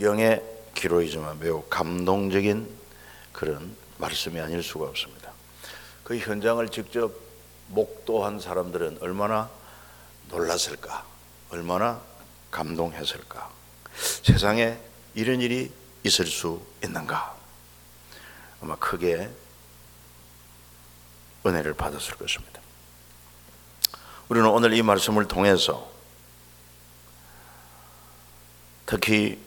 성경의 기록이지만 매우 감동적인 그런 말씀이 아닐 수가 없습니다. 그 현장을 직접 목도한 사람들은 얼마나 놀랐을까, 얼마나 감동했을까. 세상에 이런 일이 있을 수 있는가, 아마 크게 은혜를 받았을 것입니다. 우리는 오늘 이 말씀을 통해서 특히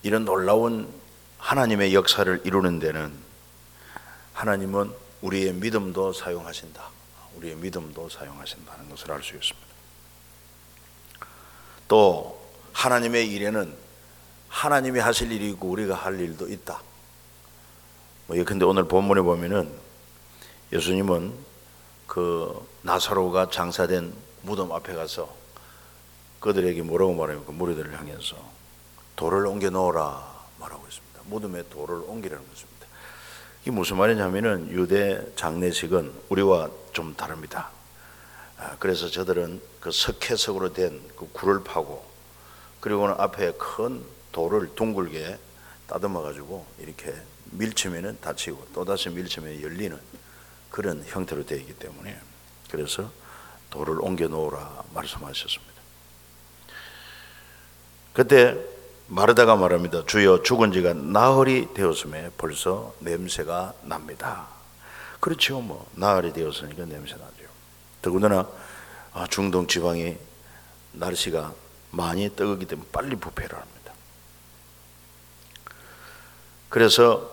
이런 놀라운 하나님의 역사를 이루는 데는 하나님은 우리의 믿음도 사용하신다, 우리의 믿음도 사용하신다는 것을 알 수 있습니다. 또 하나님의 일에는 하나님이 하실 일이 있고 우리가 할 일도 있다. 예컨대 오늘 본문에 보면은 예수님은 그 나사로가 장사된 무덤 앞에 가서 그들에게 뭐라고 말합니까? 무리들을 향해서 돌을 옮겨 놓으라 말하고 있습니다. 무덤에 돌을 옮기라는 것입니다. 이게 무슨 말이냐면은 유대 장례식은 우리와 좀 다릅니다. 그래서 저들은 그 석회석으로 된 그 굴을 파고, 그리고는 앞에 큰 돌을 둥글게 따듬어 가지고 이렇게 밀치면은 닫히고 또다시 밀치면 열리는 그런 형태로 되어 있기 때문에, 그래서 돌을 옮겨 놓으라 말씀하셨습니다. 그때 마르다가 말합니다. 주여, 죽은 지가 나흘이 되었음에 벌써 냄새가 납니다. 그렇죠, 뭐 나흘이 되었으니까 냄새 나죠. 더군다나 중동 지방이 날씨가 많이 뜨겁기 때문에 빨리 부패를 합니다. 그래서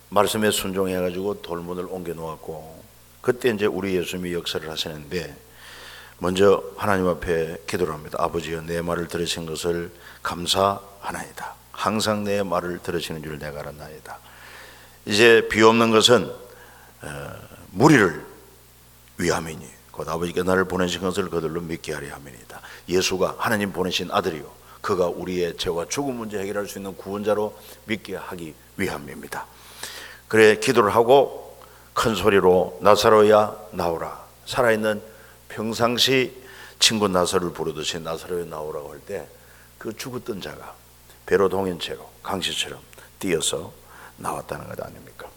말씀에 순종해 가지고 돌문을 옮겨 놓았고, 그때 이제 우리 예수님이 역사를 하시는데, 먼저 하나님 앞에 기도를 합니다. 아버지여, 내 말을 들으신 것을 감사하나이다. 항상 내 말을 들으시는 줄 내가 알았나이다. 이제 비옵는 것은 무리를 위함이니 곧 아버지께 나를 보내신 것을 그들로 믿게 하려 함이니이다. 예수가 하나님 보내신 아들이요, 그가 우리의 죄와 죽음 문제 해결할 수 있는 구원자로 믿게 하기 위함입니다. 그래 기도를 하고 큰 소리로 나사로야 나오라. 살아있는 평상시 친구 나사로를 부르듯이 나사로야 나오라고 할 때 그 죽었던 자가 배로 동인 채로 강시처럼 뛰어서 나왔다는 것 아닙니까?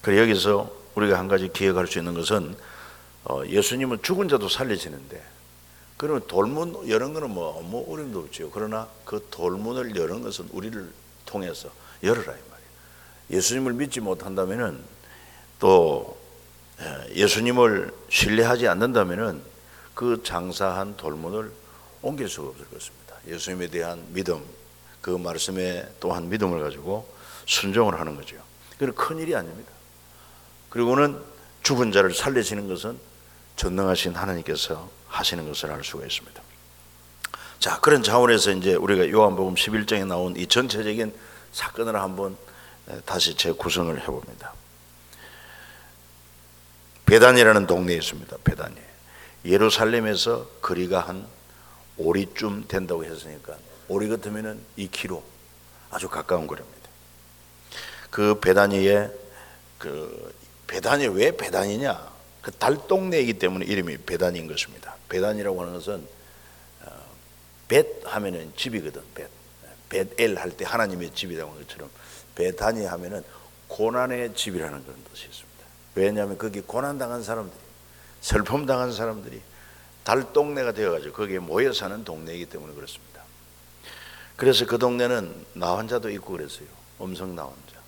그래 여기서 우리가 한 가지 기억할 수 있는 것은 예수님은 죽은 자도 살리시는데, 그러면 돌문 여는 것은 뭐 어림도 없죠. 그러나 그 돌문을 여는 것은 우리를 통해서 열어라 이 말이에요. 예수님을 믿지 못한다면은, 또 예수님을 신뢰하지 않는다면은 그 장사한 돌문을 옮길 수가 없을 것입니다. 예수님에 대한 믿음, 그 말씀에 또한 믿음을 가지고 순종을 하는 거죠. 그건 큰 일이 아닙니다. 그리고는 죽은 자를 살리시는 것은 전능하신 하나님께서 하시는 것을 알 수가 있습니다. 자, 그런 차원에서 이제 우리가 요한복음 11장에 나온 이 전체적인 사건을 한번 다시 재구성을 해봅니다. 베단이라는 동네에 있습니다. 베단이. 예루살렘에서 거리가 한 오리쯤 된다고 했으니까 오리 같으면은 2km, 아주 가까운 거리입니다. 그 베다니에, 베다니 왜 베다니냐? 그 달동네이기 때문에 이름이 베다니인 것입니다. 베다니라고 하는 것은 벳 하면은 집이거든. 벳엘 할 때 하나님의 집이라고 하는 것처럼 베다니 하면은 고난의 집이라는 그런 뜻이 있습니다. 왜냐하면 거기 고난당한 사람들이, 슬픔당한 사람들이 달동네가 되어가지고 거기에 모여 사는 동네이기 때문에 그렇습니다. 그래서 그 동네는 나환자도 있고 그랬어요. 음성 나환자.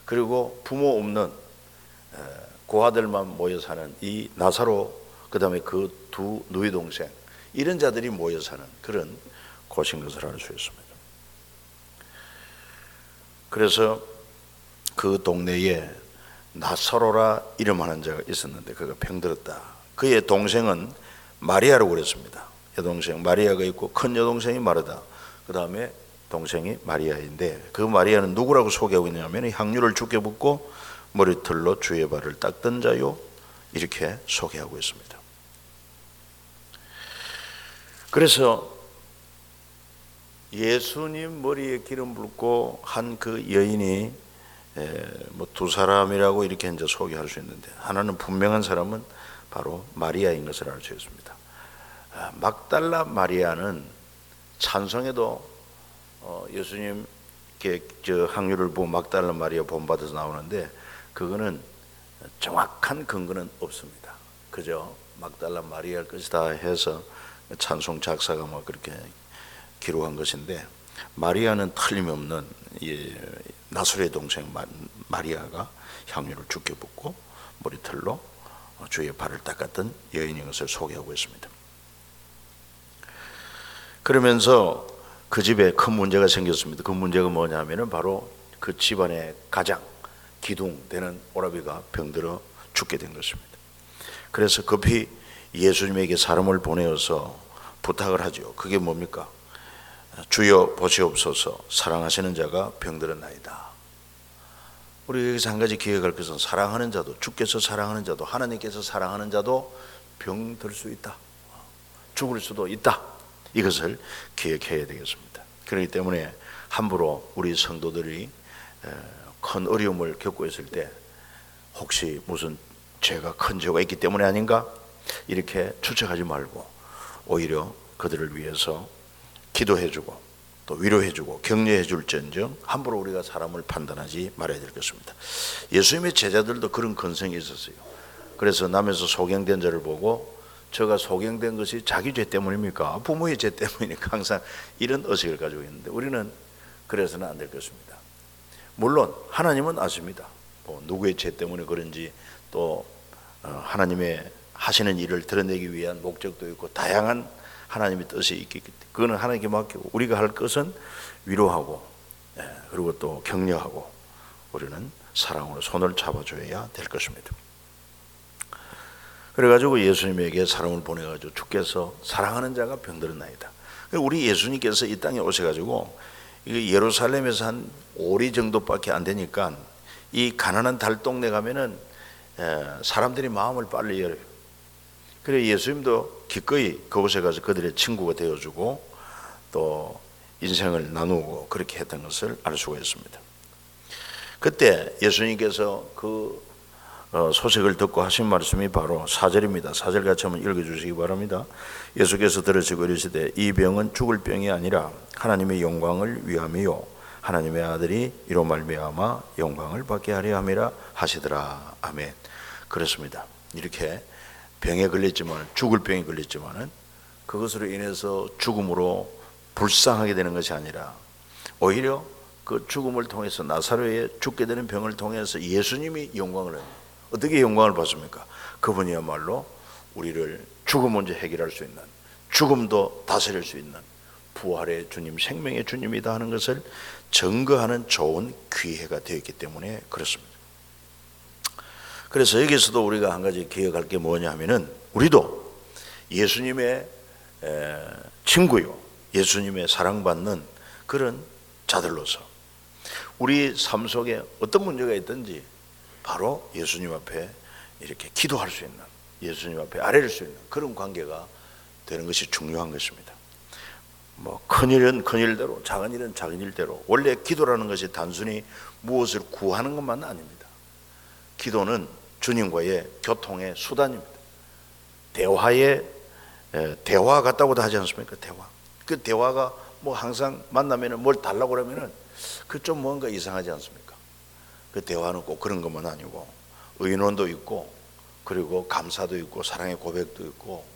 그리고 부모 없는 고아들만 모여 사는 이 나사로, 그 다음에 그 두 누이 동생, 이런 자들이 모여 사는 그런 곳인 것을 알 수 있습니다. 그래서 그 동네에 나사로라 이름하는 자가 있었는데 그가 병들었다. 그의 동생은 마리아라고 그랬습니다. 여동생 마리아가 있고 큰 여동생이 마르다, 그 다음에 동생이 마리아인데, 그 마리아는 누구라고 소개하고 있냐면 향유를 주께 붓고 머리털로 주의 발을 닦던 자요, 이렇게 소개하고 있습니다. 그래서 예수님 머리에 기름 붓고 한 그 여인이 두 사람이라고 이렇게 이제 소개할 수 있는데, 하나는 분명한 사람은 바로 마리아인 것을 알 수 있습니다. 막달라 마리아는 찬송에도 예수님 저 항유를 부은 막달라 마리아 본받아서 나오는데 그거는 정확한 근거는 없습니다. 그저 막달라 마리아 것이다 해서 찬송 작사가 뭐 그렇게 기록한 것인데, 마리아는 틀림없는 나사로의 동생 마리아가 향유를 주께 붓고 머리털로 주의 발을 닦았던 여인인 것을 소개하고 있습니다. 그러면서 그 집에 큰 문제가 생겼습니다. 그 문제가 뭐냐면은 바로 그 집안의 가장 기둥되는 오라비가 병들어 죽게 된 것입니다. 그래서 급히 예수님에게 사람을 보내어서 부탁을 하죠. 그게 뭡니까? 주여 보시옵소서, 사랑하시는 자가 병들었나이다. 우리 여기서 한 가지 기억할 것은, 사랑하는 자도, 주께서 사랑하는 자도, 하나님께서 사랑하는 자도 병들 수 있다, 죽을 수도 있다. 이것을 기억해야 되겠습니다. 그렇기 때문에 함부로 우리 성도들이 큰 어려움을 겪고 있을 때 혹시 무슨 죄가 큰 죄가 있기 때문에 아닌가 이렇게 추측하지 말고 오히려 그들을 위해서 기도해주고 또 위로해주고 격려해줄지언정 함부로 우리가 사람을 판단하지 말아야 될 것입니다. 예수님의 제자들도 그런 근성이 있었어요. 그래서 남에서 소경된 자를 보고 저가 소경된 것이 자기 죄 때문입니까? 부모의 죄 때문입니까? 항상 이런 의식을 가지고 있는데 우리는 그래서는 안 될 것입니다. 물론 하나님은 아십니다. 누구의 죄 때문에 그런지, 또 하나님의 하시는 일을 드러내기 위한 목적도 있고 다양한 하나님의 뜻이 있기 때문에 그거는 하나님께 맡기고, 우리가 할 것은 위로하고 그리고 또 격려하고 우리는 사랑으로 손을 잡아줘야 될 것입니다. 그래가지고 예수님에게 사람을 보내가지고 주께서 사랑하는 자가 병들었나이다. 우리 예수님께서 이 땅에 오셔가지고 예루살렘에서 한 5리 정도밖에 안 되니까 이 가난한 달동네 가면은 사람들이 마음을 빨리 열어요. 그래 예수님도 기꺼이 그곳에 가서 그들의 친구가 되어주고 또 인생을 나누고 그렇게 했던 것을 알 수가 있습니다. 그때 예수님께서 그 소식을 듣고 하신 말씀이 바로 4절입니다. 4절 같이 한번 읽어주시기 바랍니다. 예수께서 들으시고 이르시되 이 병은 죽을 병이 아니라 하나님의 영광을 위함이요 하나님의 아들이 이로 말미암아 영광을 받게 하려 함이라 하시더라. 아멘. 그렇습니다. 이렇게 병에 걸렸지만, 죽을 병에 걸렸지만은 그것으로 인해서 죽음으로 불쌍하게 되는 것이 아니라 오히려 그 죽음을 통해서, 나사로의 죽게 되는 병을 통해서 예수님이 영광을 합니다. 어떻게 영광을 받습니까? 그분이야말로 우리를 죽음 문제 해결할 수 있는, 죽음도 다스릴 수 있는 부활의 주님, 생명의 주님이다 하는 것을 증거하는 좋은 기회가 되었기 때문에 그렇습니다. 그래서 여기서도 우리가 한 가지 기억할 게 뭐냐 하면은, 우리도 예수님의 친구요, 예수님의 사랑받는 그런 자들로서 우리 삶 속에 어떤 문제가 있든지 바로 예수님 앞에 이렇게 기도할 수 있는, 예수님 앞에 아뢰를 수 있는 그런 관계가 되는 것이 중요한 것입니다. 뭐 큰일은 큰일대로, 작은 일은 작은 일대로. 원래 기도라는 것이 단순히 무엇을 구하는 것만은 아닙니다. 기도는 주님과의 교통의 수단입니다. 대화 같다고도 하지 않습니까? 대화. 그 대화가 뭐 항상 만나면은 뭘 달라고 그러면은 그 좀 뭔가 이상하지 않습니까? 그 대화는 꼭 그런 것만 아니고 의논도 있고, 그리고 감사도 있고, 사랑의 고백도 있고,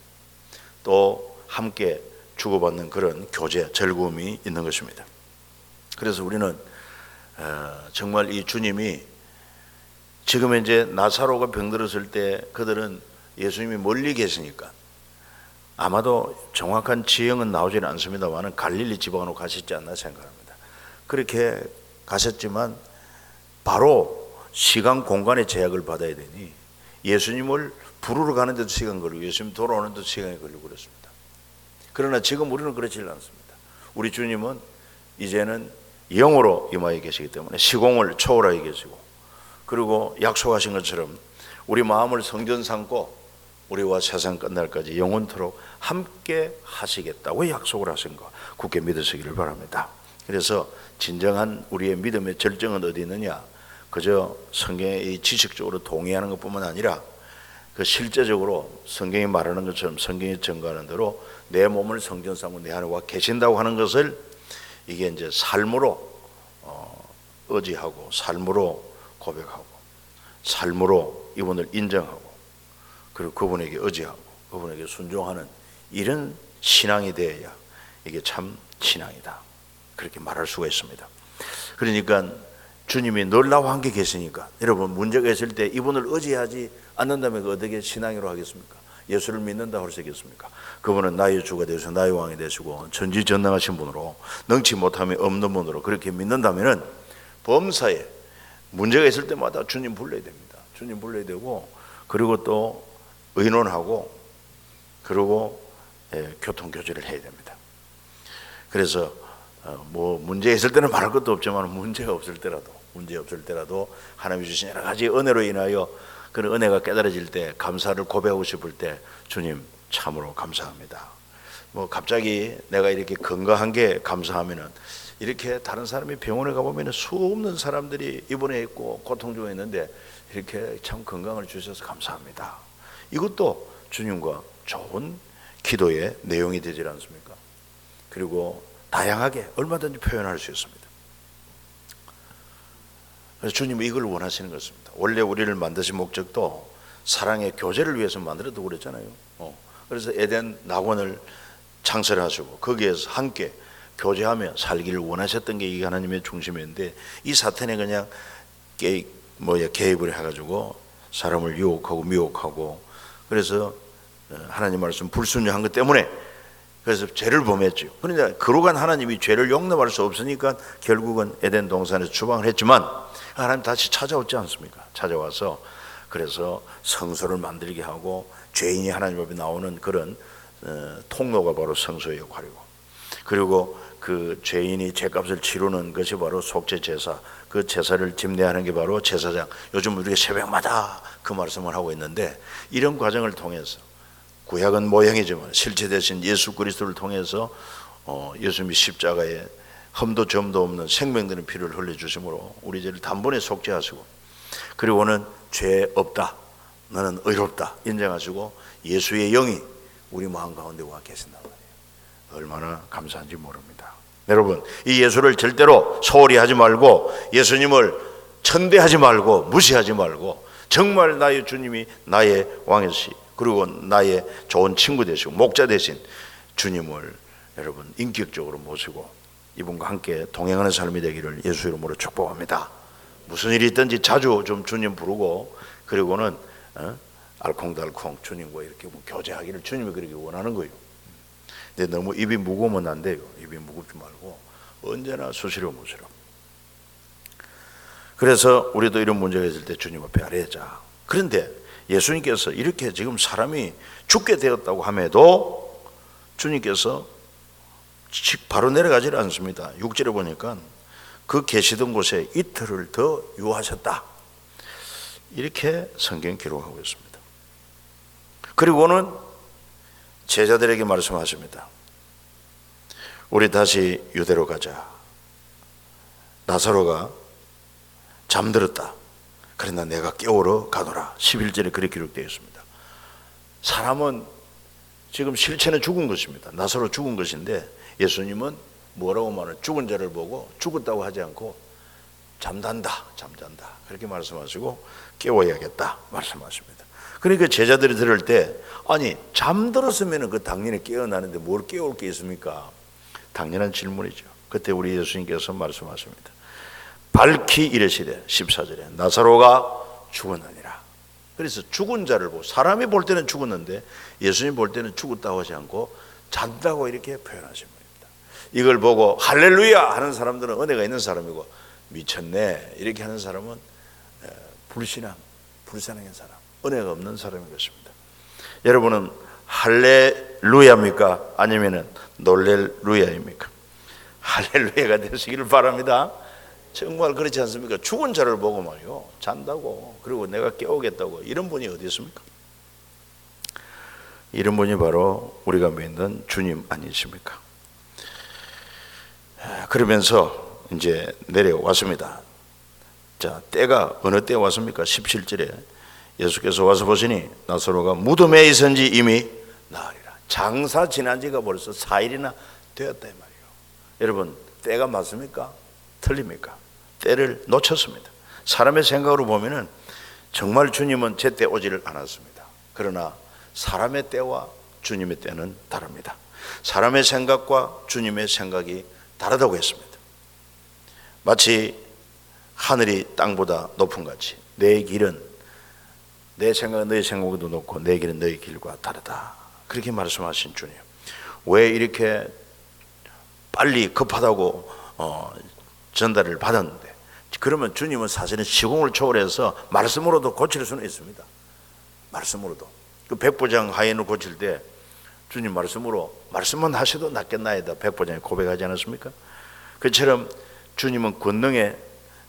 또 함께 주고받는 그런 교제, 즐거움이 있는 것입니다. 그래서 우리는 정말 이 주님이 지금 이제 나사로가 병들었을 때 그들은 예수님이 멀리 계시니까 아마도 정확한 지형은 나오지는 않습니다만 갈릴리 지방으로 가셨지 않나 생각합니다. 그렇게 가셨지만 바로 시간 공간의 제약을 받아야 되니 예수님을 부르러 가는데도 시간 걸리고 예수님 돌아오는데도 시간이 걸리고 그렇습니다. 그러나 지금 우리는 그렇지 않습니다. 우리 주님은 이제는 영으로 임하여 계시기 때문에 시공을 초월하여 계시고, 그리고 약속하신 것처럼 우리 마음을 성전 삼고 우리와 세상 끝날까지 영원토록 함께 하시겠다고 약속을 하신 거 굳게 믿으시기를 바랍니다. 그래서 진정한 우리의 믿음의 절정은 어디 있느냐? 그저 성경의 지식적으로 동의하는 것뿐만 아니라 그 실제적으로 성경이 말하는 것처럼 성경이 증거하는 대로 내 몸을 성전 삼고 내 안에 와 계신다고 하는 것을 이게 이제 삶으로 의지하고 삶으로 고백하고 삶으로 이분을 인정하고 그리고 그분에게 의지하고 그분에게 순종하는 이런 신앙이 되어야 이게 참 신앙이다, 그렇게 말할 수가 있습니다. 그러니까 주님이 늘 나와 함께 계시니까 여러분 문제가 있을 때 이분을 의지하지 않는다면 어떻게 신앙으로 하겠습니까? 예수를 믿는다고 할 수 있겠습니까? 그분은 나의 주가 되시고 나의 왕이 되시고 전지전능하신 분으로 능치 못함이 없는 분으로 그렇게 믿는다면 범사에 문제가 있을 때마다 주님 불러야 됩니다. 주님 불러야 되고 그리고 또 의논하고 그리고 교통교제를 해야 됩니다. 그래서 뭐 문제 있을 때는 말할 것도 없지만 문제가 없을 때라도 하나님이 주신 여러 가지 은혜로 인하여 그런 은혜가 깨달아질 때 감사를 고백하고 싶을 때 주님 참으로 감사합니다. 뭐 갑자기 내가 이렇게 건강한 게 감사하면은 이렇게 다른 사람이 병원에 가보면 수없는 사람들이 입원해 있고 고통 중에 있는데 이렇게 참 건강을 주셔서 감사합니다. 이것도 주님과 좋은 기도의 내용이 되지 않습니까? 그리고 다양하게 얼마든지 표현할 수 있습니다. 그래서 주님은 이걸 원하시는 것입니다. 원래 우리를 만드신 목적도 사랑의 교제를 위해서 만들어도 그랬잖아요. 그래서 에덴 낙원을 창설하시고 거기에서 함께 교제하며 살기를 원하셨던 게 이게 하나님의 중심이었는데 이 사탄이 그냥 개입을 해가지고 사람을 유혹하고 미혹하고 그래서 하나님 말씀 불순종한 것 때문에 그래서 죄를 범했죠. 그러니까 거룩한 하나님이 죄를 용납할 수 없으니까 결국은 에덴 동산에서 추방을 했지만 하나님 다시 찾아오지 않습니까? 찾아와서 그래서 성소를 만들게 하고 죄인이 하나님 앞에 나오는 그런 통로가 바로 성소의 역할이고 그리고 그 죄인이 죄값을 치르는 것이 바로 속죄 제사, 그 제사를 집례하는 게 바로 제사장. 요즘 우리가 새벽마다 그 말씀을 하고 있는데 이런 과정을 통해서 구약은 모형이지만 실제 대신 예수 그리스도를 통해서 예수님이 십자가에 흠도 점도 없는 생명되는 피를 흘려주심으로 우리 죄를 단번에 속죄하시고 그리고는 죄 없다, 너는 의롭다 인정하시고 예수의 영이 우리 마음 가운데 와 계신단 말이에요. 얼마나 감사한지 모릅니다. 여러분 이 예수를 절대로 소홀히 하지 말고 예수님을 천대하지 말고 무시하지 말고 정말 나의 주님이 나의 왕이시 그리고 나의 좋은 친구 되시고 목자 되신 주님을 여러분 인격적으로 모시고 이분과 함께 동행하는 삶이 되기를 예수 이름으로 축복합니다. 무슨 일이 있든지 자주 좀 주님 부르고 그리고는 알콩달콩 주님과 이렇게 교제하기를 주님이 그렇게 원하는 거예요. 근데 너무 입이 무거우면 안 돼요. 입이 무겁지 말고 언제나 수시로 모시로. 그래서 우리도 이런 문제가 있을 때 주님 앞에 아뢰자. 그런데 예수님께서 이렇게 지금 사람이 죽게 되었다고 함에도 주님께서 바로 내려가지 않습니다. 6절에 보니까 그 계시던 곳에 이틀을 더 유하셨다, 이렇게 성경 기록하고 있습니다. 그리고는 제자들에게 말씀하십니다. 우리 다시 유대로 가자. 나사로가 잠들었다. 그러나 내가 깨우러 가노라. 11절에 그렇게 기록되어 있습니다. 사람은 지금 실체는 죽은 것입니다. 나사로 죽은 것인데 예수님은 뭐라고 말하는 죽은 자를 보고 죽었다고 하지 않고 잠잔다 그렇게 말씀하시고 깨워야겠다 말씀하십니다. 그러니까 제자들이 들을 때 아니 잠들었으면 그 당연히 깨어나는데 뭘 깨울 게 있습니까? 당연한 질문이죠. 그때 우리 예수님께서 말씀하십니다. 밝히 이르시되 14절에 나사로가 죽었느니라. 그래서 죽은 자를 보고 사람이 볼 때는 죽었는데 예수님 볼 때는 죽었다고 하지 않고 잔다고 이렇게 표현하신 겁니다. 이걸 보고 할렐루야 하는 사람들은 은혜가 있는 사람이고 미쳤네 이렇게 하는 사람은 불신앙인 사람, 은혜가 없는 사람인 것입니다. 여러분은 할렐루야입니까? 아니면은 놀렐루야입니까? 할렐루야가 되시기를 바랍니다. 정말 그렇지 않습니까? 죽은 자를 보고 말이요 잔다고 그리고 내가 깨우겠다고 이런 분이 어디 있습니까? 이런 분이 바로 우리가 믿는 주님 아니십니까? 그러면서 이제 내려왔습니다. 자, 때가 어느 때 왔습니까? 17절에 예수께서 와서 보시니 나사로가 무덤에 있은지 이미 나으리라. 장사 지난 지가 벌써 4일이나 되었다 이 말이에요. 여러분 때가 맞습니까? 틀립니까? 때를 놓쳤습니다. 사람의 생각으로 보면은 정말 주님은 제때 오지를 않았습니다. 그러나 사람의 때와 주님의 때는 다릅니다. 사람의 생각과 주님의 생각이 다르다고 했습니다. 마치 하늘이 땅보다 높은 같이 내 길은, 내 생각은 너의 생각보다 높고 내 길은 너의 길과 다르다, 그렇게 말씀하신 주님. 왜 이렇게 빨리 급하다고 전달을 받았는데, 그러면 주님은 사실은 시공을 초월해서 말씀으로도 고칠 수는 있습니다. 말씀으로도. 그 백부장 하인을 고칠 때 주님 말씀만 하셔도 낫겠나이다 백부장이 고백하지 않았습니까? 그처럼 주님은 권능의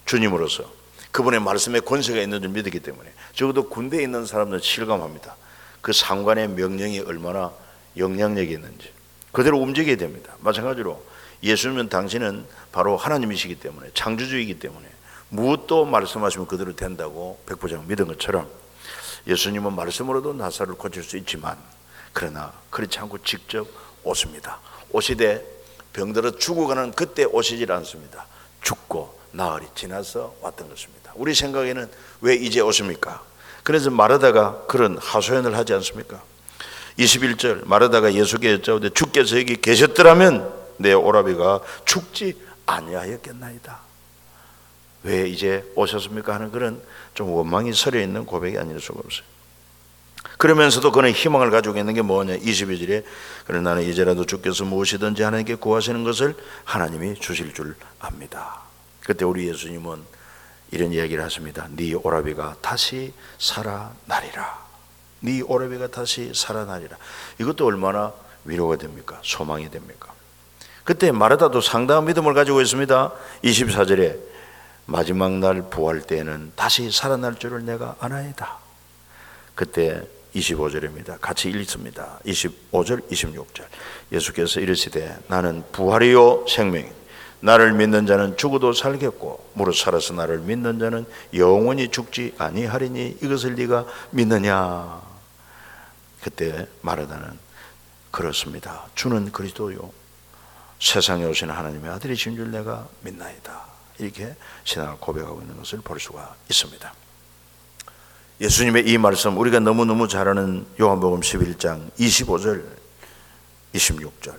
주님으로서 그분의 말씀에 권세가 있는 줄 믿었기 때문에 적어도 군대에 있는 사람들은 실감합니다. 그 상관의 명령이 얼마나 영향력이 있는지. 그대로 움직여야 됩니다. 마찬가지로 예수님은 당신은 바로 하나님이시기 때문에, 창조주이기 때문에 무엇도 말씀하시면 그대로 된다고 백부장 믿은 것처럼 예수님은 말씀으로도 나사를 고칠 수 있지만, 그러나 그렇지 않고 직접 오십니다. 오시되 병들어 죽어가는 그때 오시질 않습니다. 죽고 나흘이 지나서 왔던 것입니다. 우리 생각에는 왜 이제 오십니까? 그래서 마르다가 그런 하소연을 하지 않습니까? 21절, 마르다가 예수께 여짜오되 주께서 여기 계셨더라면 내 오라비가 죽지 아니하였겠나이다. 왜 이제 오셨습니까? 하는 그런 좀 원망이 서려 있는 고백이 아닐 수가 없어요. 그러면서도 그는 희망을 가지고 있는 게 뭐냐? 22절에 그러나 나는 이제라도 주께서 무엇이든지 하나님께 구하시는 것을 하나님이 주실 줄 압니다. 그때 우리 예수님은 이런 이야기를 하십니다. 네 오라비가 다시 살아나리라. 네 오라비가 다시 살아나리라. 이것도 얼마나 위로가 됩니까? 소망이 됩니까? 그때 마르다도 상당한 믿음을 가지고 있습니다. 24절에 마지막 날 부활 때에는 다시 살아날 줄을 내가 아나이다. 그때 25절입니다. 같이 읽습니다. 25절, 26절. 예수께서 이르시되 나는 부활이요 생명이니 나를 믿는 자는 죽어도 살겠고 무릇 살아서 나를 믿는 자는 영원히 죽지 아니하리니 이것을 네가 믿느냐. 그때 마르다는 그렇습니다. 주는 그리스도요 세상에 오신 하나님의 아들이신 줄 내가 믿나이다. 이렇게 신앙을 고백하고 있는 것을 볼 수가 있습니다. 예수님의 이 말씀, 우리가 너무너무 잘 아는 요한복음 11장 25절 26절,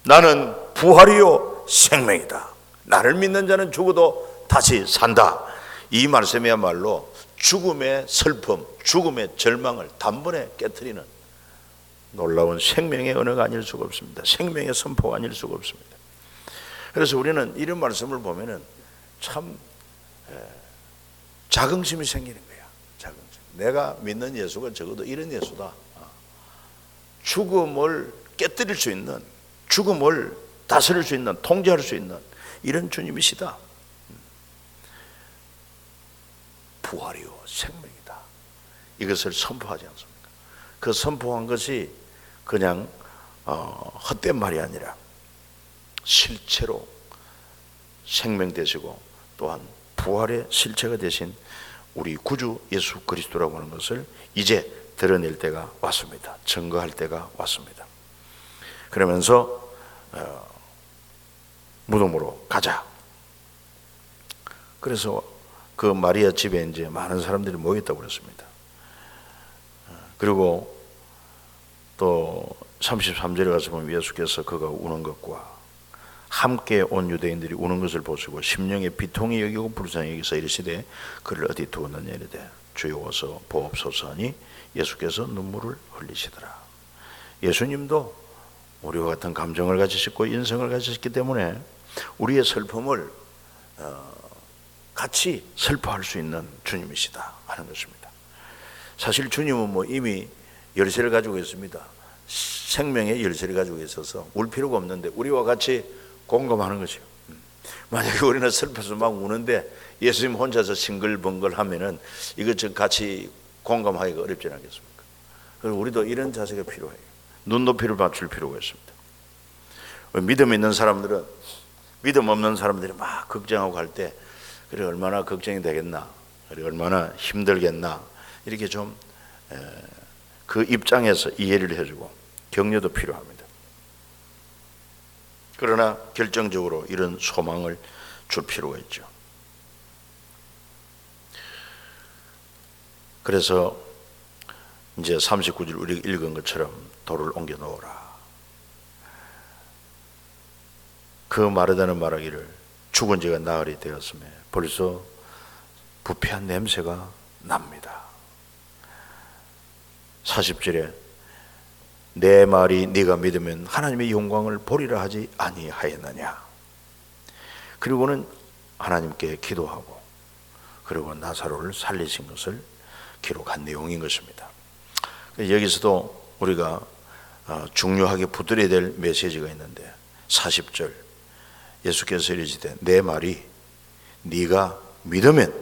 나는 부활이요 생명이다. 나를 믿는 자는 죽어도 다시 산다. 이 말씀이야말로 죽음의 슬픔, 죽음의 절망을 단번에 깨트리는 놀라운 생명의 언어가 아닐 수가 없습니다. 생명의 선포가 아닐 수가 없습니다. 그래서 우리는 이런 말씀을 보면은 참 자긍심이 생기는 거야. 자긍심. 내가 믿는 예수가 적어도 이런 예수다. 죽음을 깨뜨릴 수 있는, 죽음을 다스릴 수 있는, 통제할 수 있는 이런 주님이시다. 부활이요 생명이다. 이것을 선포하지 않습니까? 그 선포한 것이 그냥 헛된 말이 아니라 실체로 생명 되시고 또한 부활의 실체가 되신 우리 구주 예수 그리스도라고 하는 것을 이제 드러낼 때가 왔습니다. 증거할 때가 왔습니다. 그러면서 무덤으로 가자. 그래서 그 마리아 집에 이제 많은 사람들이 모였다고 그랬습니다. 그리고 또 33절에 가서 보면 예수께서 그가 우는 것과 함께 온 유대인들이 우는 것을 보시고 심령의 비통이 여기고 불쌍히 여기서 이르시되 그를 어디 두었느냐 이르되 주여 와서 보옵소서 하니 예수께서 눈물을 흘리시더라. 예수님도 우리와 같은 감정을 가지셨고 인성을 가지셨기 때문에 우리의 슬픔을 같이 슬퍼할 수 있는 주님이시다 하는 것입니다. 사실 주님은 뭐 이미 열쇠를 가지고 있습니다. 생명의 열쇠를 가지고 있어서 울 필요가 없는데 우리와 같이 공감하는 것이요. 만약에 우리는 슬퍼서 막 우는데 예수님 혼자서 싱글벙글 하면은 이것 좀 같이 공감하기가 어렵지 않겠습니까? 그리고 우리도 이런 자세가 필요해요. 눈높이를 맞출 필요가 있습니다. 믿음 있는 사람들은 믿음 없는 사람들이 막 걱정하고 할 때 그래 얼마나 걱정이 되겠나, 그래 얼마나 힘들겠나 이렇게 좀 그 입장에서 이해를 해주고 격려도 필요합니다. 그러나 결정적으로 이런 소망을 줄 필요가 있죠. 그래서 이제 39절 우리 읽은 것처럼 돌을 옮겨 놓으라. 그 마르다는 말하기를 죽은 지가 나흘이 되었으며 벌써 부패한 냄새가 납니다. 40절에 내 말이 네가 믿으면 하나님의 영광을 보리라 하지 아니하였느냐. 그리고는 하나님께 기도하고 그리고 나사로를 살리신 것을 기록한 내용인 것입니다. 여기서도 우리가 중요하게 붙들어야 될 메시지가 있는데 40절 예수께서 이르시되 내 말이 네가 믿으면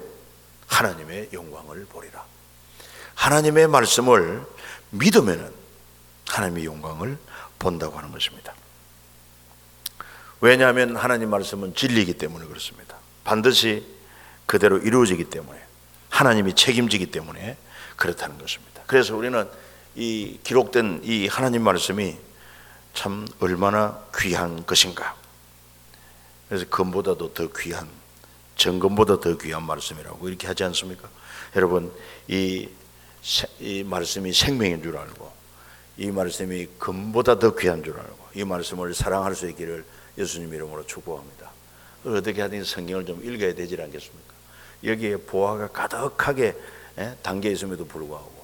하나님의 영광을 보리라. 하나님의 말씀을 믿으면 하나님의 영광을 본다고 하는 것입니다. 왜냐하면 하나님 말씀은 진리이기 때문에 그렇습니다. 반드시 그대로 이루어지기 때문에 하나님이 책임지기 때문에 그렇다는 것입니다. 그래서 우리는 이 기록된 이 하나님 말씀이 참 얼마나 귀한 것인가. 그래서 금보다도 더 귀한, 정금보다 더 귀한 말씀이라고 이렇게 하지 않습니까? 여러분, 이 말씀이 생명인 줄 알고 이 말씀이 금보다 더 귀한 줄 알고 이 말씀을 사랑할 수 있기를 예수님 이름으로 축복합니다. 어떻게 하든 성경을 좀 읽어야 되지 않겠습니까? 여기에 보화가 가득하게 담겨 있음에도 불구하고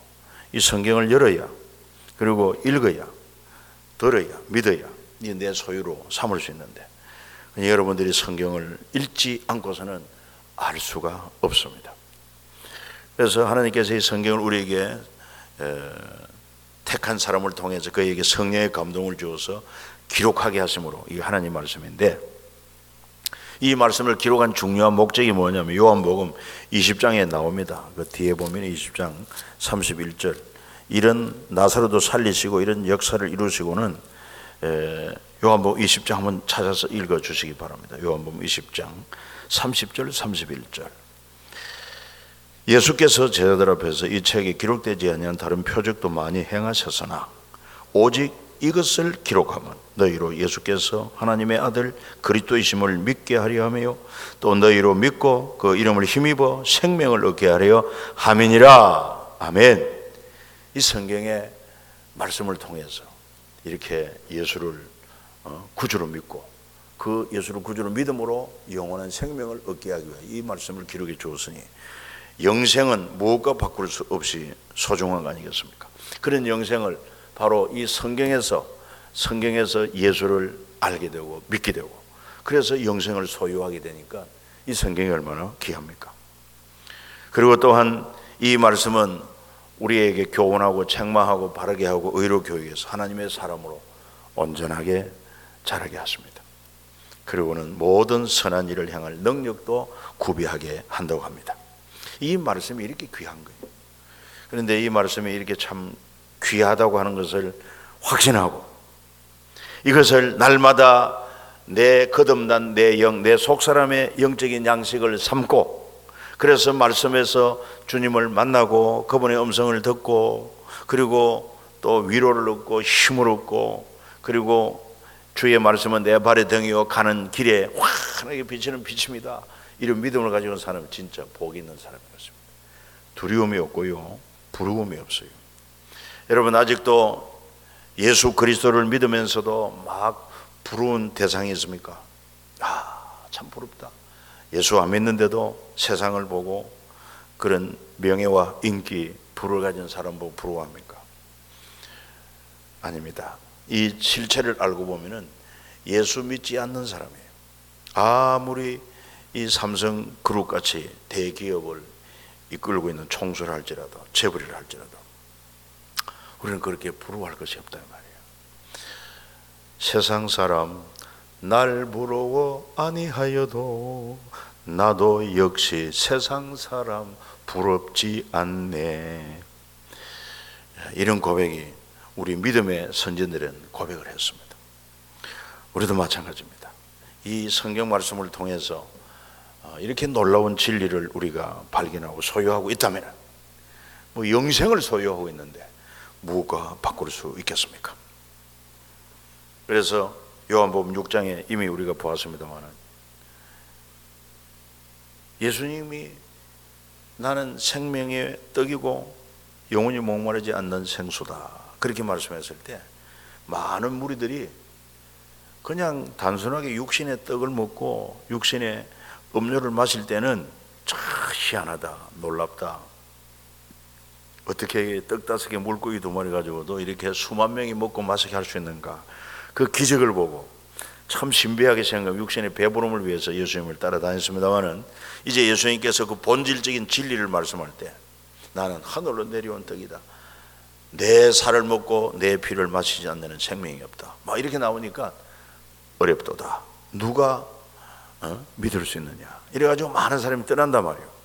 이 성경을 열어야, 그리고 읽어야, 들어야, 믿어야 이 내 소유로 삼을 수 있는데 여러분들이 성경을 읽지 않고서는 알 수가 없습니다. 그래서 하나님께서 이 성경을 우리에게 택한 사람을 통해서 그에게 성령의 감동을 주어서 기록하게 하심으로 이 하나님 말씀인데, 이 말씀을 기록한 중요한 목적이 뭐냐면 요한복음 20장에 나옵니다. 그 뒤에 보면 20장 31절 이런 나사로도 살리시고 이런 역사를 이루시고는 요한복음 20장 한번 찾아서 읽어주시기 바랍니다. 요한복음 20장 30절 31절 예수께서 제자들 앞에서 이 책에 기록되지 아니한 다른 표적도 많이 행하셨으나 오직 이것을 기록하면 너희로 예수께서 하나님의 아들 그리스도이심을 믿게 하려 하며 또 너희로 믿고 그 이름을 힘입어 생명을 얻게 하려 함이니라. 아멘. 이 성경의 말씀을 통해서 이렇게 예수를 구주로 믿고 그 예수를 구주로 믿음으로 영원한 생명을 얻게 하기 위해 이 말씀을 기록해 주었으니 영생은 무엇과 바꿀 수 없이 소중한 거 아니겠습니까? 그런 영생을 바로 이 성경에서 예수를 알게 되고 믿게 되고 그래서 영생을 소유하게 되니까 이 성경이 얼마나 귀합니까? 그리고 또한 이 말씀은 우리에게 교훈하고 책망하고 바르게 하고 의로 교육해서 하나님의 사람으로 온전하게 자라게 하십니다. 그리고는 모든 선한 일을 행할 능력도 구비하게 한다고 합니다. 이 말씀이 이렇게 귀한 거예요. 그런데 이 말씀이 이렇게 참 귀하다고 하는 것을 확신하고 이것을 날마다 내 거듭난 내 영, 내 속사람의 영적인 양식을 삼고 그래서 말씀에서 주님을 만나고 그분의 음성을 듣고 그리고 또 위로를 얻고 힘을 얻고 그리고 주의 말씀은 내 발의 등이요 가는 길에 환하게 비치는 빛입니다. 이런 믿음을 가지고 있는 사람은 진짜 복이 있는 사람인 것입니다. 두려움이 없고요, 부러움이 없어요. 여러분 아직도 예수 그리스도를 믿으면서도 막 부러운 대상이 있습니까? 참 부럽다. 예수 안 믿는데도 세상을 보고 그런 명예와 인기, 부를 가진 사람 보고 부러워합니까? 아닙니다. 이 실체를 알고 보면은 예수 믿지 않는 사람이에요. 아무리 이 삼성그룹같이 대기업을 이끌고 있는 총수를 할지라도 재벌이를 할지라도 우리는 그렇게 부러워할 것이 없다 말이에요. 세상 사람 날 부러워 아니하여도 나도 역시 세상 사람 부럽지 않네. 이런 고백이 우리 믿음의 선진들은 고백을 했습니다. 우리도 마찬가지입니다. 이 성경 말씀을 통해서 이렇게 놀라운 진리를 우리가 발견하고 소유하고 있다면 뭐 영생을 소유하고 있는데 무엇과 바꿀 수 있겠습니까? 그래서 요한복음 6장에 이미 우리가 보았습니다만 예수님이 나는 생명의 떡이고 영원히 목마르지 않는 생수다 그렇게 말씀했을 때 많은 무리들이 그냥 단순하게 육신의 떡을 먹고 육신의 음료를 마실 때는 참 희한하다, 놀랍다. 어떻게 떡 5개 물고기 2마리 가지고도 이렇게 수만 명이 먹고 마시게 할 수 있는가. 그 기적을 보고 참 신비하게 생각하고 육신의 배부름을 위해서 예수님을 따라다녔습니다마는 이제 예수님께서 그 본질적인 진리를 말씀할 때 나는 하늘로 내려온 떡이다. 내 살을 먹고 내 피를 마시지 않는 생명이 없다. 막 이렇게 나오니까 어렵도다. 누가 믿을 수 있느냐. 이래가지고 많은 사람이 떠난단 말이에요.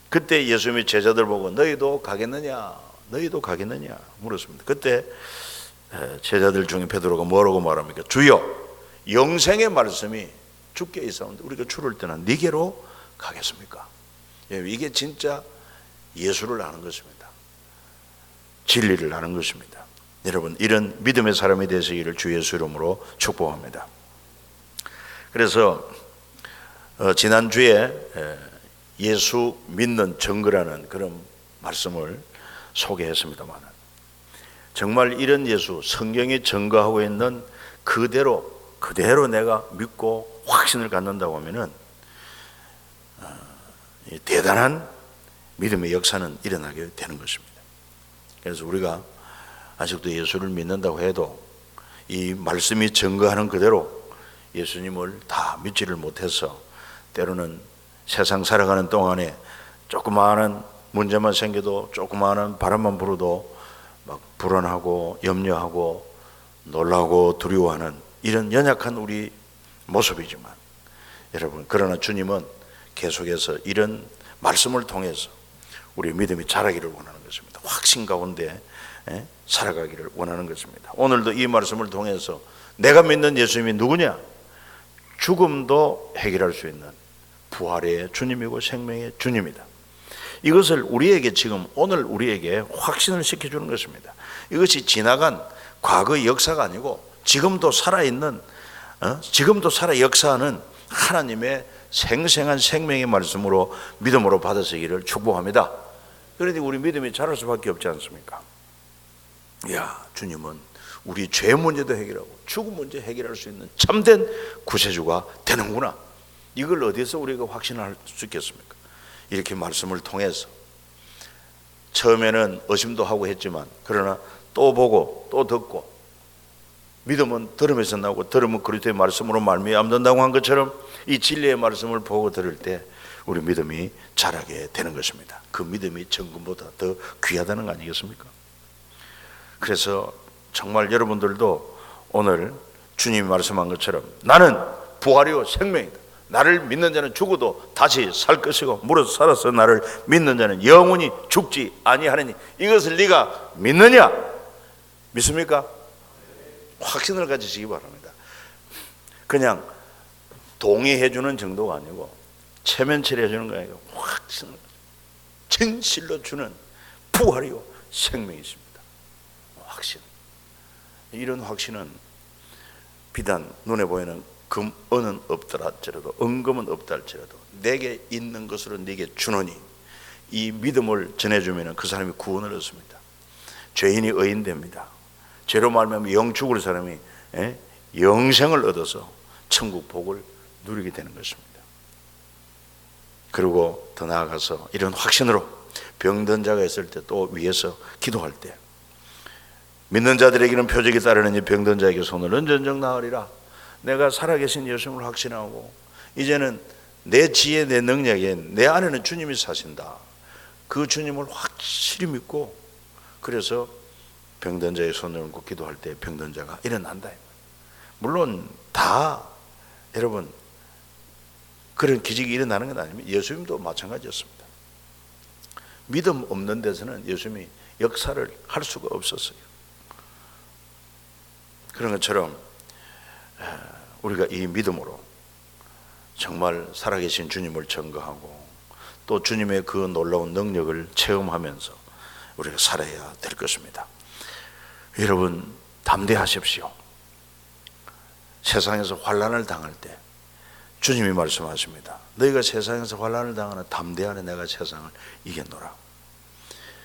그때 예수님이 제자들 보고 너희도 가겠느냐? 너희도 가겠느냐? 물었습니다. 그때 제자들 중에 베드로가 뭐라고 말합니까? 주여, 영생의 말씀이 주께 있사온데 우리가 주를 떠나 네게로 가겠습니까? 이게 진짜 예수를 아는 것입니다. 진리를 아는 것입니다. 여러분, 이런 믿음의 사람이 되시기를 주 예수 이름으로 축복합니다. 그래서 지난주에 예수 믿는 증거라는 그런 말씀을 소개했습니다만 정말 이런 예수, 성경이 증거하고 있는 그대로 내가 믿고 확신을 갖는다고 하면은 대단한 믿음의 역사는 일어나게 되는 것입니다. 그래서 우리가 아직도 예수를 믿는다고 해도 이 말씀이 증거하는 그대로 예수님을 다 믿지를 못해서 때로는 세상 살아가는 동안에 조그마한 문제만 생겨도 조그마한 바람만 불어도 막 불안하고 염려하고 놀라고 두려워하는 이런 연약한 우리 모습이지만 여러분, 그러나 주님은 계속해서 이런 말씀을 통해서 우리 믿음이 자라기를 원하는 것입니다. 확신 가운데 살아가기를 원하는 것입니다. 오늘도 이 말씀을 통해서 내가 믿는 예수님이 누구냐? 죽음도 해결할 수 있는 부활의 주님이고 생명의 주님이다. 이것을 우리에게 지금 오늘 우리에게 확신을 시켜주는 것입니다. 이것이 지나간 과거의 역사가 아니고 지금도 살아있는 지금도 살아 역사하는 하나님의 생생한 생명의 말씀으로 믿음으로 받아서기를 축복합니다. 그런데 우리 믿음이 자랄 수밖에 없지 않습니까? 야, 주님은 우리 죄 문제도 해결하고 죽음 문제 해결할 수 있는 참된 구세주가 되는구나. 이걸 어디서 우리가 확신할 수 있겠습니까? 이렇게 말씀을 통해서 처음에는 의심도 하고 했지만 그러나 또 보고 또 듣고 믿음은 들음에서 나오고 들음은 그리스도의 말씀으로 말미암는다고 한 것처럼 이 진리의 말씀을 보고 들을 때 우리 믿음이 자라게 되는 것입니다. 그 믿음이 정금보다 더 귀하다는 거 아니겠습니까? 그래서 정말 여러분들도 오늘 주님이 말씀한 것처럼 나는 부활이요 생명이다. 나를 믿는 자는 죽어도 다시 살 것이고 무릇 살아서 나를 믿는 자는 영원히 죽지 아니하느니 이것을 네가 믿느냐? 믿습니까? 확신을 가지시기 바랍니다. 그냥 동의해 주는 정도가 아니고 체면치레 해주는 거 아니고 확신을 진실로 주는 부활이요 생명이십니다. 확신. 이런 확신은 비단 눈에 보이는 금은은 없더라 할지라도 은금은 없다 할지라도 내게 있는 것으로 네게 주노니 이 믿음을 전해주면 그 사람이 구원을 얻습니다. 죄인이 의인됩니다. 죄로 말하면 영 죽을 사람이 영생을 얻어서 천국 복을 누리게 되는 것입니다. 그리고 더 나아가서 이런 확신으로 병든 자가 있을 때 또 위에서 기도할 때 믿는 자들에게는 표적이 따르는 이 병든 자에게 손을 언전정 나으리라. 내가 살아계신 예수님을 확신하고 이제는 내 지혜 내 능력에 내 안에는 주님이 사신다. 그 주님을 확실히 믿고 그래서 병든 자의 손을 얹고 기도할 때 병든 자가 일어난다. 물론 다 여러분 그런 기적이 일어나는 건 아닙니다. 예수님도 마찬가지였습니다. 믿음 없는 데서는 예수님이 역사를 할 수가 없었어요. 그런 것처럼 우리가 이 믿음으로 정말 살아계신 주님을 증거하고 또 주님의 그 놀라운 능력을 체험하면서 우리가 살아야 될 것입니다. 여러분 담대하십시오. 세상에서 환난을 당할 때 주님이 말씀하십니다. 너희가 세상에서 환난을 당하는 담대 안에 내가 세상을 이겼노라.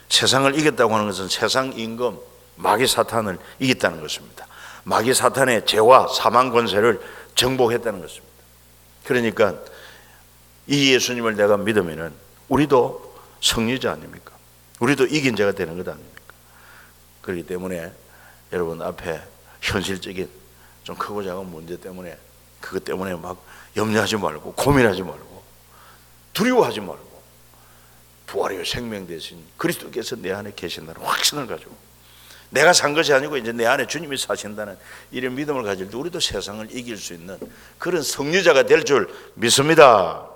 세상을 이겼다고 하는 것은 세상 임금 마귀 사탄을 이겼다는 것입니다. 마귀 사탄의 죄와 사망 권세를 정복했다는 것입니다. 그러니까 이 예수님을 내가 믿으면은 우리도 승리자 아닙니까? 우리도 이긴 자가 되는 것 아닙니까? 그렇기 때문에 여러분 앞에 현실적인 좀 크고 작은 문제 때문에 그것 때문에 막 염려하지 말고 고민하지 말고 두려워하지 말고 부활의 생명 대신 그리스도께서 내 안에 계신다는 확신을 가지고 내가 산 것이 아니고 이제 내 안에 주님이 사신다는 이런 믿음을 가질 때 우리도 세상을 이길 수 있는 그런 승리자가 될 줄 믿습니다.